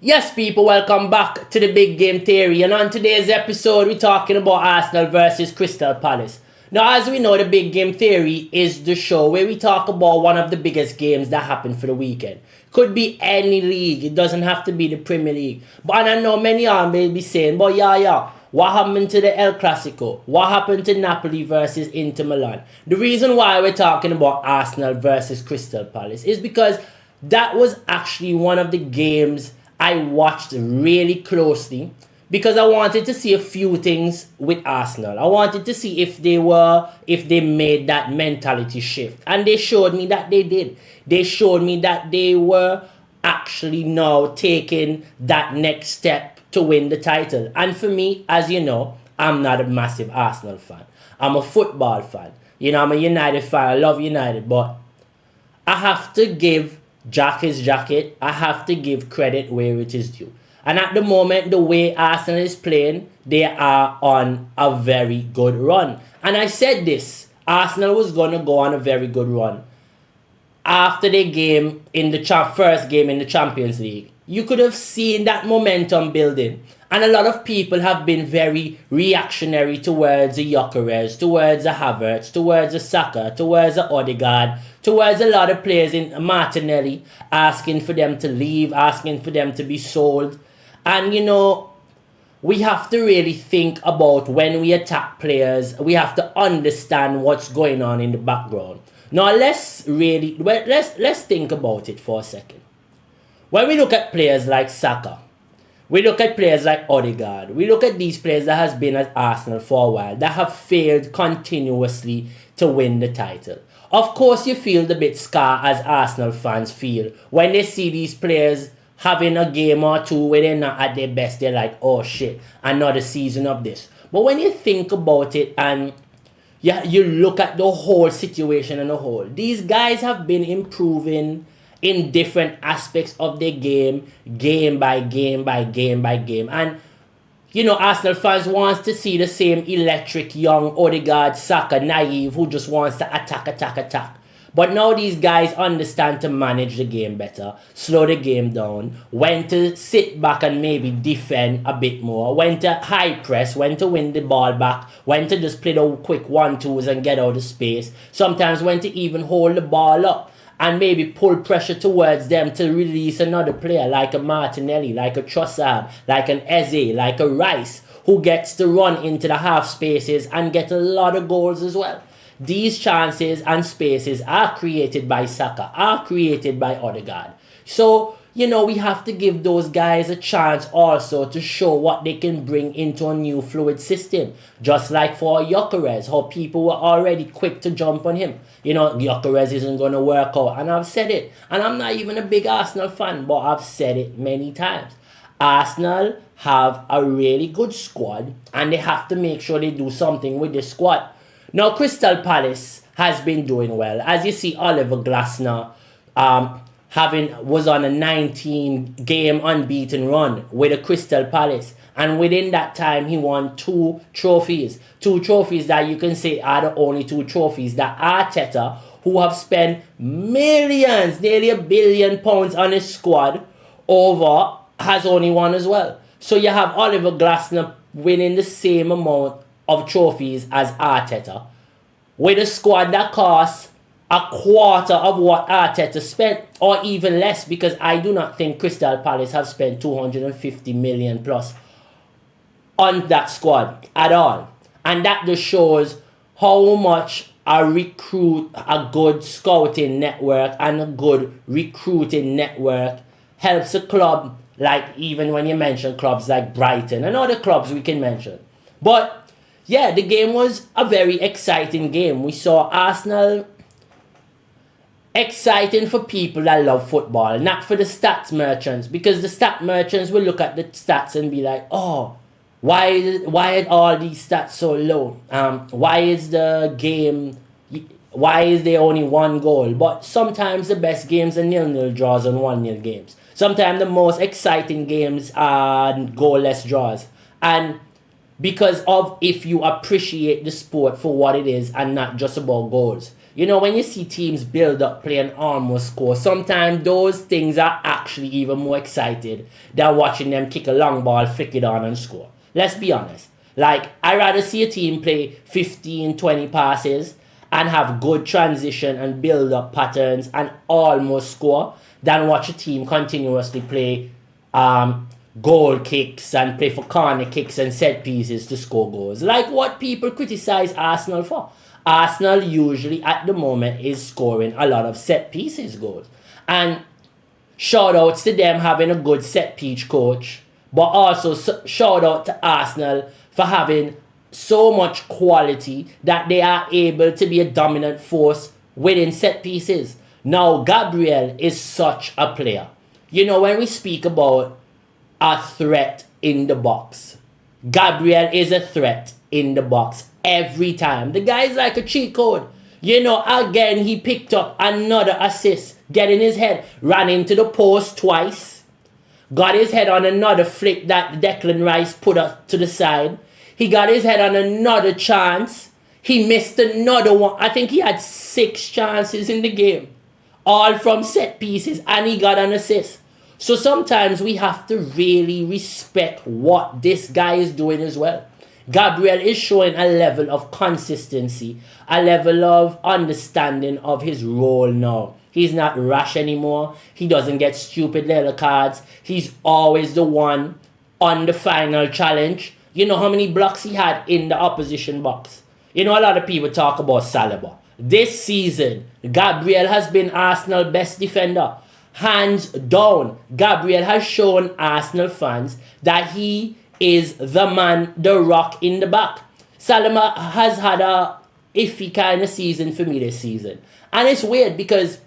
Yes, people, welcome back to the Big Game Theory. And on today's episode, we're talking about Arsenal versus Crystal Palace. Now, as we know, the Big Game Theory is the show where we talk about one of the biggest games that happened for the weekend. Could be any league. It doesn't have to be the Premier League. But and I know many of may be saying, but yeah, what happened to the El Clasico? What happened to Napoli versus Inter Milan? The reason why we're talking about Arsenal versus Crystal Palace is because that was actually one of the games I watched really closely because I wanted to see a few things with Arsenal. I wanted to see if they made that mentality shift. And they showed me that they did. They showed me that they were actually now taking that next step to win the title. And for me, as you know, I'm not a massive Arsenal fan. I'm a football fan. You know, I'm a United fan. I love United. But I have to give Jack his jacket. I have to give credit where it is due. And at the moment, the way Arsenal is playing, they are on a very good run. And I said this, Arsenal was going to go on a very good run after the game in the first game in the Champions League. You could have seen that momentum building. And a lot of people have been very reactionary towards the Gyökeres, towards the Havertz, towards the Saka, towards the Odegaard, towards a lot of players in Martinelli, asking for them to leave, asking for them to be sold. And, you know, we have to really think about when we attack players, we have to understand what's going on in the background. Now, let's think about it for a second. When we look at players like Saka, we look at players like Odegaard, we look at these players that has been at Arsenal for a while, that have failed continuously to win the title. Of course, you feel the bit scar as Arsenal fans feel when they see these players having a game or two where they're not at their best. They're like, oh shit, another season of this. But when you think about it and you look at the whole situation and the whole, these guys have been improving in different aspects of their game by game by game by game. And, you know, Arsenal fans wants to see the same electric young Odegaard, Saka, naive, who just wants to attack. But now these guys understand to manage the game better, slow the game down, when to sit back and maybe defend a bit more, when to high press, when to win the ball back, when to just play the quick 1-2s and get out of space, sometimes when to even hold the ball up and maybe pull pressure towards them to release another player like a Martinelli, like a Trossard, like an Eze, like a Rice, who gets to run into the half spaces and get a lot of goals as well. These chances and spaces are created by Saka, are created by Odegaard. So, you know, we have to give those guys a chance also to show what they can bring into a new fluid system. Just like for Gyökeres, how people were already quick to jump on him. You know, Gyökeres isn't going to work out. And I've said it. And I'm not even a big Arsenal fan, but I've said it many times. Arsenal have a really good squad, and they have to make sure they do something with the squad. Now, Crystal Palace has been doing well. As you see, Oliver Glasner was on a 19-game unbeaten run with a Crystal Palace. And within that time, he won 2 trophies. 2 trophies that you can say are the only 2 trophies that Arteta, who have spent millions, nearly £1 billion on his squad, over, has only won as well. So you have Oliver Glasner winning the same amount of trophies as Arteta, with a squad that costs a quarter of what Arteta spent, or even less, because I do not think Crystal Palace have spent 250 million plus on that squad at all. And that just shows how much a good scouting network and a good recruiting network helps a club, like even when you mention clubs like Brighton and other clubs we can mention. But yeah, the game was a very exciting game. We saw Arsenal exciting for people that love football, not for the stats merchants, because the stat merchants will look at the stats and be like, oh, why are all these stats so low? Why is there only 1 goal? But sometimes the best games are 0-0 draws and 1-0 games. Sometimes the most exciting games are goalless draws. And because of if you appreciate the sport for what it is and not just about goals. When you see teams build up, play, and almost score, sometimes those things are actually even more excited than watching them kick a long ball, flick it on, and score. Let's be honest. Like, I'd rather see a team play 15, 20 passes and have good transition and build up patterns and almost score than watch a team continuously play goal kicks and play for corner kicks and set pieces to score goals. Like what people criticize Arsenal for. Arsenal usually at the moment is scoring a lot of set pieces goals. And shout outs to them having a good set piece coach, but also shout out to Arsenal for having so much quality that they are able to be a dominant force within set pieces. Now, Gabriel is such a player. When we speak about a threat in the box, Gabriel is a threat in the box every time. The guy is like a cheat code. Again, he picked up another assist, getting his head, ran into the post twice, got his head on another flick that Declan Rice put up to the side. He got his head on another chance. He missed another one. I think he had 6 chances in the game, all from set pieces, and he got an assist. So sometimes we have to really respect what this guy is doing as well. Gabriel is showing a level of consistency, a level of understanding of his role now. He's not rash anymore. He doesn't get stupid little cards. He's always the one on the final challenge. How many blocks he had in the opposition box? A lot of people talk about Saliba. This season, Gabriel has been Arsenal's best defender. Hands down, Gabriel has shown Arsenal fans that he is the man, the rock in the back. Saliba has had a iffy kind of season for me this season. And it's weird because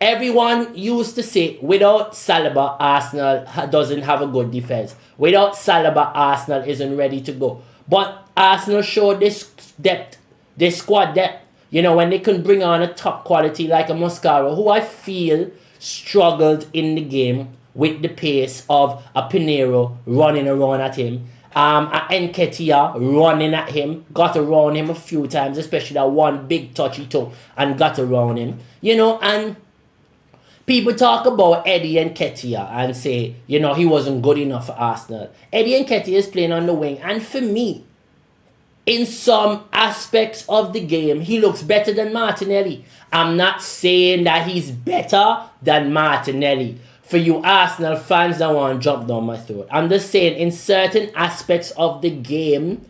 everyone used to say, without Saliba, Arsenal doesn't have a good defense. Without Saliba, Arsenal isn't ready to go. But Arsenal showed this depth, this squad depth. When they can bring on a top quality like a Mascara, who I feel struggled in the game with the pace of a Pinheiro running around at him. Nketiah running at him, got around him a few times, especially that one big touch he took and got around him. And people talk about Eddie Nketiah and say, he wasn't good enough for Arsenal. Eddie Nketiah is playing on the wing, and for me, in some aspects of the game, he looks better than Martinelli. I'm not saying that he's better than Martinelli. For you Arsenal fans that want to jump down my throat, I'm just saying in certain aspects of the game,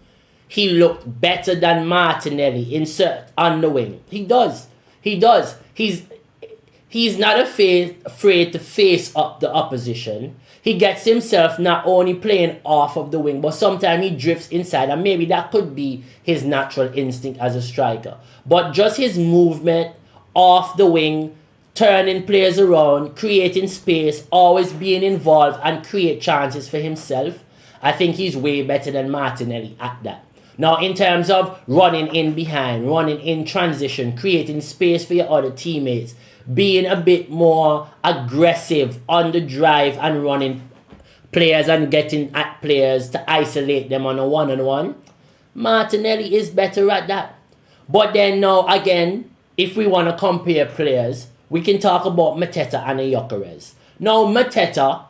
he looked better than Martinelli on the wing. He does. He's not afraid to face up the opposition. He gets himself not only playing off of the wing, but sometimes he drifts inside, and maybe that could be his natural instinct as a striker. But just his movement off the wing, turning players around, creating space, always being involved and create chances for himself, I think he's way better than Martinelli at that. Now, in terms of running in behind, running in transition, creating space for your other teammates, being a bit more aggressive on the drive and running players and getting at players to isolate them on a one-on-one, Martinelli is better at that. But then now, again, if we want to compare players, we can talk about Mateta and Gyökeres. Now, Mateta,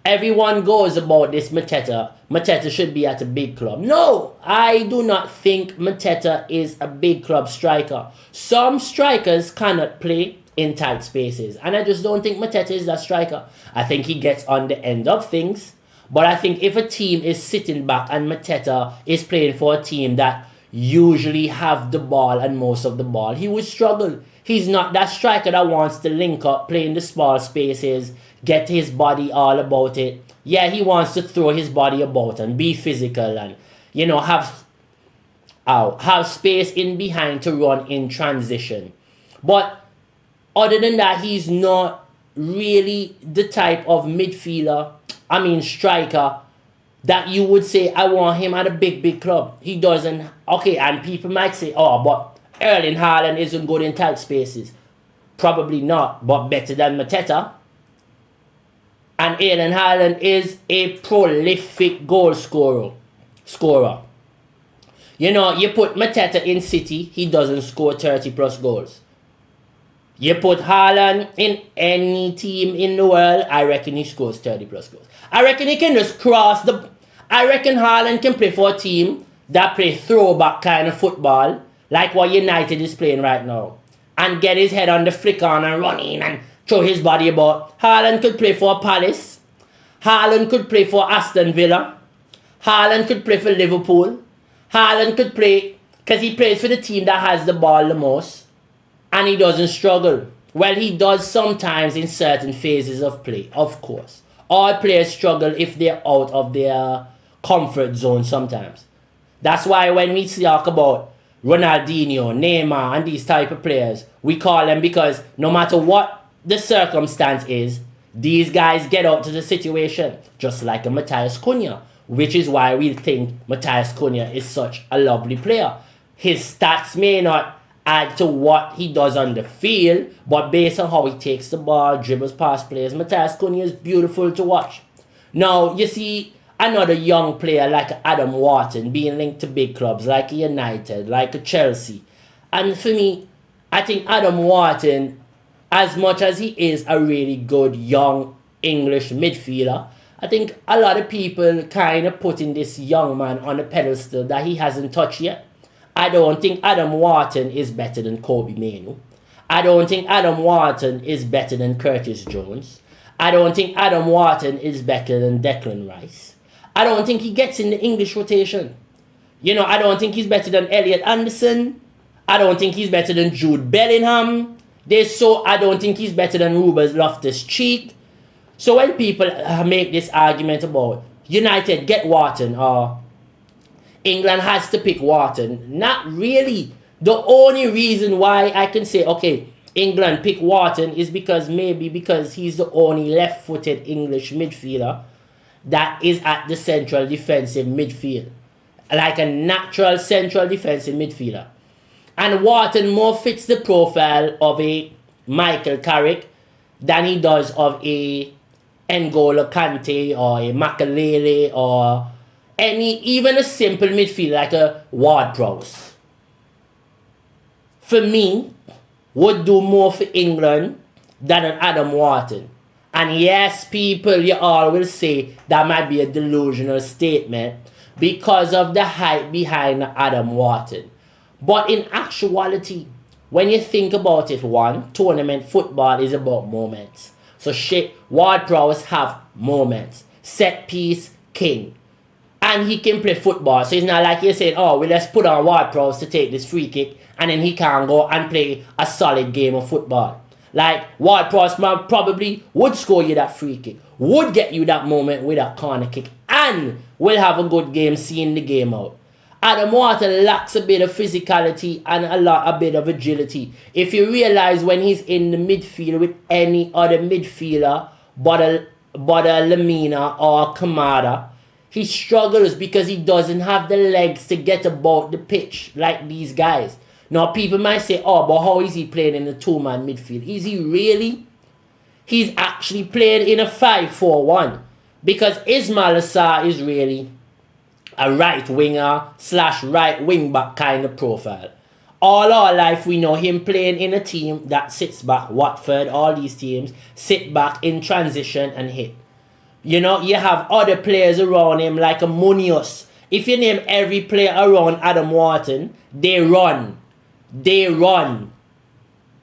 everyone goes about this Mateta. Mateta should be at a big club. No, I do not think Mateta is a big club striker. Some strikers cannot play in tight spaces, and I just don't think Mateta is that striker. I think he gets on the end of things, but I think if a team is sitting back and Mateta is playing for a team that usually have the ball and most of the ball, he would struggle. He's not that striker that wants to link up, play in the small spaces, get his body all about it. Yeah, he wants to throw his body about and be physical and, have space in behind to run in transition. But other than that, he's not really the type of striker that you would say, I want him at a big club. He doesn't. Okay, and people might say, but Erling Haaland isn't good in tight spaces. Probably not, but better than Mateta. And Erling Haaland is a prolific goal scorer. You put Mateta in City, he doesn't score 30 plus goals. You put Haaland in any team in the world, I reckon he scores 30 plus goals. I reckon he can just cross the... I reckon Haaland can play for a team that play throwback kind of football, like what United is playing right now, and get his head on the flick on and run in and throw his body about. Haaland could play for Palace. Haaland could play for Aston Villa. Haaland could play for Liverpool. Haaland could play... because he plays for the team that has the ball the most. And he doesn't struggle. Well, he does sometimes in certain phases of play, of course. All players struggle if they're out of their comfort zone sometimes. That's why when we talk about Ronaldinho, Neymar, and these type of players, we call them because no matter what the circumstance is, these guys get out to the situation, just like a Matheus Cunha, which is why we think Matheus Cunha is such a lovely player. His stats may not add to what he does on the field, but based on how he takes the ball, dribbles past players, Matheus Cunha is beautiful to watch. Now, you see another young player like Adam Wharton being linked to big clubs like United, like Chelsea. And for me, I think Adam Wharton, as much as he is a really good young English midfielder, I think a lot of people kind of putting this young man on a pedestal that he hasn't touched yet. I don't think Adam Wharton is better than Kobe Mainoo. I don't think Adam Wharton is better than Curtis Jones. I don't think Adam Wharton is better than Declan Rice. I don't think he gets in the English rotation. I don't think he's better than Elliot Anderson. I don't think he's better than Jude Bellingham. I don't think he's better than Ruben Loftus-Cheek. So when people make this argument about United get Wharton or England has to pick Wharton, not really. The only reason why I can say, okay, England pick Wharton is because he's the only left-footed English midfielder that is at the central defensive midfield. Like a natural central defensive midfielder. And Wharton more fits the profile of a Michael Carrick than he does of a N'Golo Kante or a Makelele or even a simple midfield like a Ward-Prowse. For me, would do more for England than an Adam Wharton. And yes, people, you all will say that might be a delusional statement because of the hype behind Adam Wharton. But in actuality, when you think about it, tournament football is about moments. So Ward-Prowse have moments. Set piece, king. And he can play football. So it's not like you're saying, oh, well, let's put on Ward-Prowse to take this free kick and then he can go and play a solid game of football. Like, Ward-Prowse probably would score you that free kick, would get you that moment with a corner kick, and will have a good game seeing the game out. Adam Wharton lacks a bit of physicality and a bit of agility. If you realize when he's in the midfield with any other midfielder but a Lamina or a Kamada, he struggles because he doesn't have the legs to get about the pitch like these guys. Now, people might say, oh, but how is he playing in a two-man midfield? Is he really? He's actually playing in a 5-4-1 because Ismail Assar is really a right winger / right wing back kind of profile. All our life we know him playing in a team that sits back. Watford, all these teams sit back in transition and hit. You have other players around him like a Munoz. If you name every player around Adam Wharton, they run.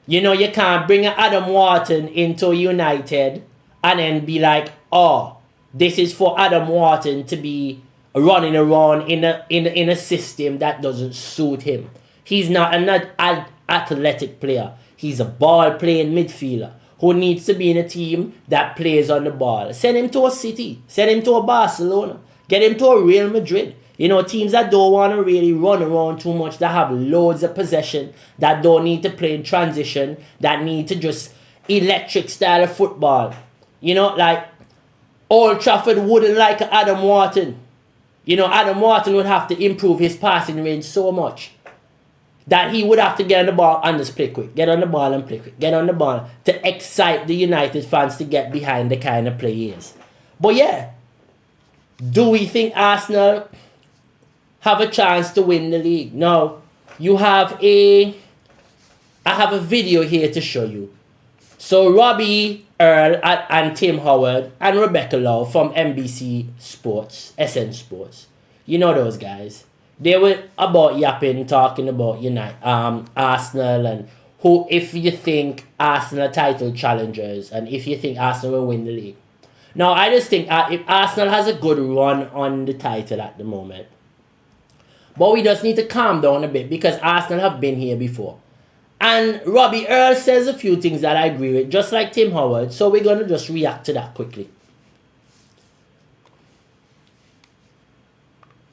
You can't bring Adam Wharton into United and then be like, oh, this is for Adam Wharton to be running around in a system that doesn't suit him. He's not an athletic player. He's a ball-playing midfielder who needs to be in a team that plays on the ball. Send him to a City. Send him to a Barcelona. Get him to a Real Madrid. Teams that don't want to really run around too much, that have loads of possession, that don't need to play in transition, that need to just electric style of football. Like Old Trafford wouldn't like Adam Wharton. Adam Wharton would have to improve his passing range so much that he would have to get on the ball and just play quick. Get on the ball and play quick. Get on the ball to excite the United fans to get behind the kind of play he is. But yeah, do we think Arsenal have a chance to win the league? No. You have a I have a video here to show you. So Robbie, Earl, and Tim Howard, and Rebecca Lowe from NBC Sports, SN Sports. You know those guys. They were about yapping, talking about Arsenal and who, if you think Arsenal are title challengers and if you think Arsenal will win the league. Now, I just think if Arsenal has a good run on the title at the moment. But we just need to calm down a bit because Arsenal have been here before. And Robbie Earl says a few things that I agree with, just like Tim Howard. So we're going to just react to that quickly.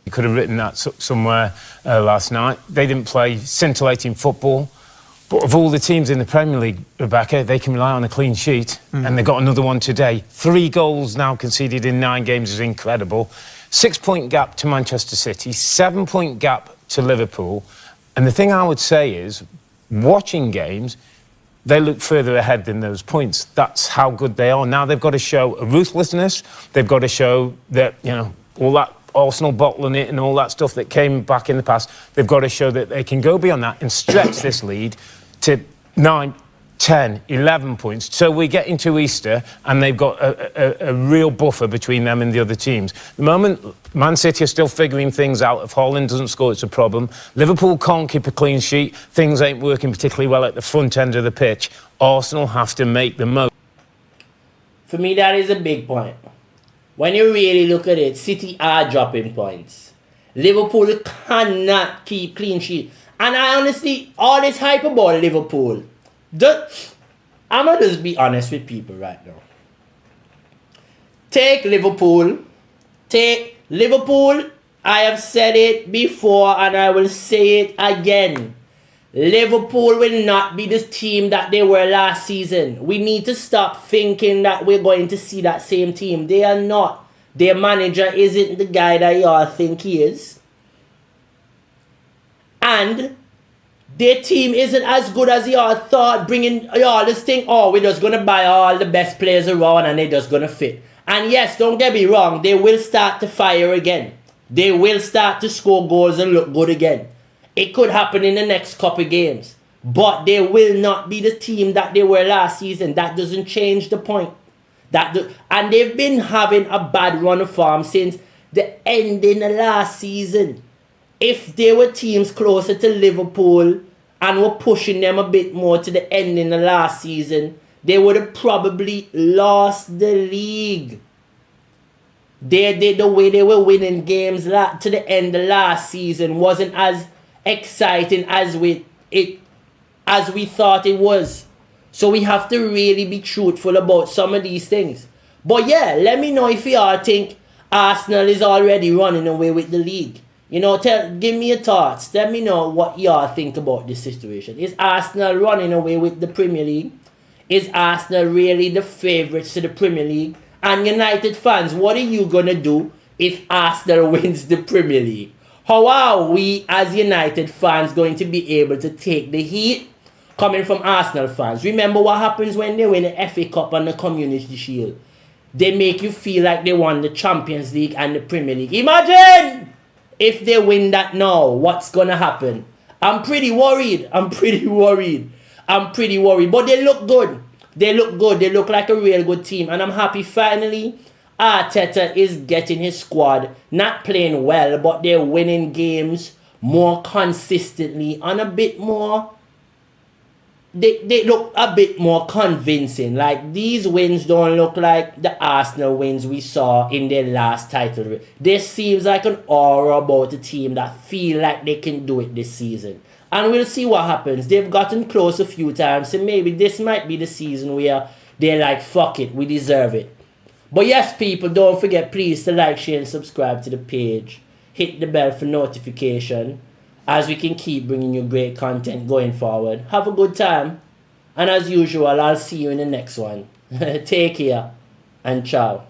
You could have written that somewhere last night. They didn't play scintillating football. But of all the teams in the Premier League, Rebecca, they can rely on a clean sheet. And they got another one today. 3 goals now conceded in 9 games is incredible. 6-point gap to Manchester City. 7-point gap to Liverpool. And the thing I would say is, watching games, they look further ahead than those points. That's how good they are. Now they've got to show a ruthlessness. They've got to show that, all that Arsenal bottling it and all that stuff that came back in the past. They've got to show that they can go beyond that and stretch this lead to 9, 10, 11 points. So we get into Easter and they've got a real buffer between them and the other teams. At the moment, Man City are still figuring things out. If Haaland doesn't score, it's a problem. Liverpool can't keep a clean sheet. Things ain't working particularly well at the front end of the pitch. Arsenal have to make the most. For me, that is a big point. When you really look at it, City are dropping points. Liverpool cannot keep clean sheet. And I honestly, all this hype about Liverpool, I'm going to just be honest with people right now. Take Liverpool. I have said it before and I will say it again. Liverpool will not be this team that they were last season. We need to stop thinking that we're going to see that same team. They are not. Their manager isn't the guy that y'all think he is. And their team isn't as good as y'all thought, bringing y'all this thing, we're just going to buy all the best players around and they're just going to fit. And yes, don't get me wrong, they will start to fire again. They will start to score goals and look good again. It could happen in the next couple games. But they will not be the team that they were last season. That doesn't change the point. And they've been having a bad run of form since the ending of last season. If they were teams closer to Liverpool and were pushing them a bit more to the ending of last season, they would have probably lost the league. The way they were winning games to the end of last season wasn't as exciting as we thought it was. So we have to really be truthful about some of these things. But yeah, let me know if y'all think Arsenal is already running away with the league. Give me your thoughts. Let me know what y'all think about this situation. Is Arsenal running away with the Premier League? Is Arsenal really the favourites to the Premier League? And United fans, what are you going to do if Arsenal wins the Premier League? How are we as United fans going to be able to take the heat coming from Arsenal fans? Remember what happens when they win the FA Cup and the Community Shield? They make you feel like they won the Champions League and the Premier League. Imagine if they win that now, what's going to happen? I'm pretty worried. But they look good. They look like a real good team. And I'm happy finally Arteta is getting his squad not playing well, but they're winning games more consistently and a bit more. They look a bit more convincing. Like, these wins don't look like the Arsenal wins we saw in their last title. There seems like an aura about the team that feel like they can do it this season. And we'll see what happens. They've gotten close a few times, so maybe this might be the season where they're like, fuck it, we deserve it. But yes, people, don't forget, please, to like, share, and subscribe to the page. Hit the bell for notification, as we can keep bringing you great content going forward. Have a good time. And as usual, I'll see you in the next one. Take care, and ciao.